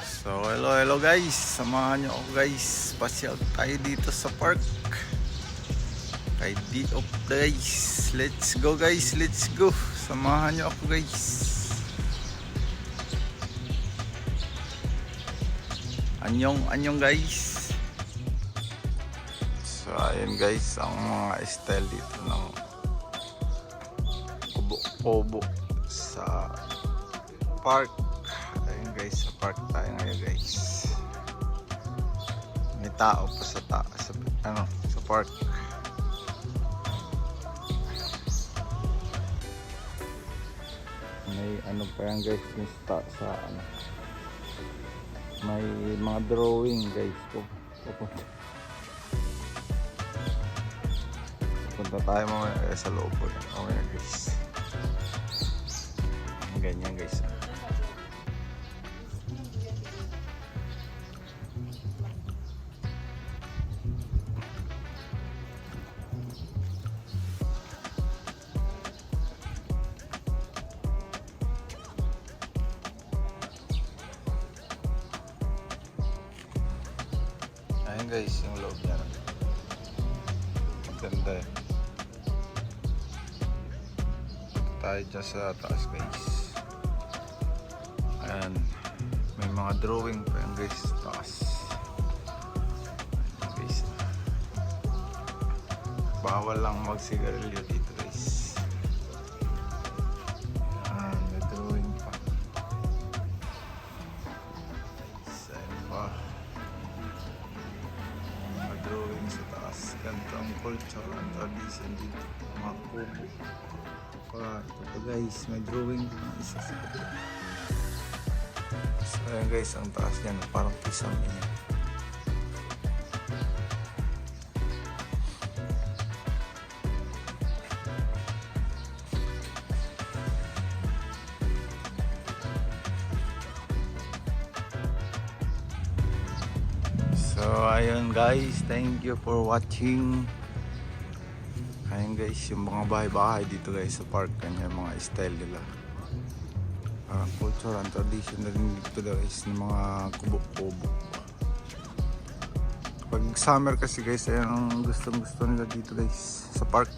So hello guys, samahan nyo ako guys. Pasyal tayo dito sa park kay D of Days. Let's go guys, let's go. Samahan nyo ako guys. Anyong guys. So ayun guys, ang mga style dito ng kubo-kubo sa park. Ayun guys, sa park tayo ngayon guys. May tao pa sa sa park. May pa yan guys, sa may mga drawing guys. Punta tayo mamaya sa loob po yan. Okay guys. Ganyan guys. Ayan guys, yung loob niya. Ganda eh. Tayo dyan sa taas guys. Ayan. May mga drawing pa yan guys sa taas. Ayan guys. Bawal lang magsigarilyo dito guys. Ayan, may drawing pa. Ayan pa. Drawing sa taas. Ganito ang culture and tradition dito. Mga kubo. Ito pa guys, may drawing ng isa sa kubo. So ayan guys, ang taas niyan parang pisang niya. So ayun guys, thank you for watching. Ayun guys, yung mga bahay-bahay dito guys sa park, kanya mga style nila. Culture and tradition na rin dito guys ng mga kubo-kubo. Pag summer kasi guys, ayun ang gustong-gusto nila dito guys sa park.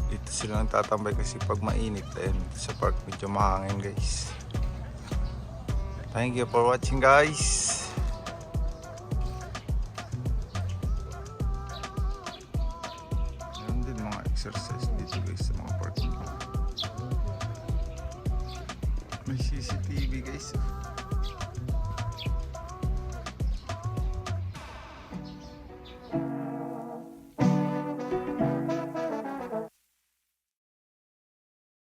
Dito sila nagtatambay kasi pag mainit, ayun sa park medyo mahangin guys. Thank you for watching guys. Exercise dito guys sa mga parking. May CCTV guys.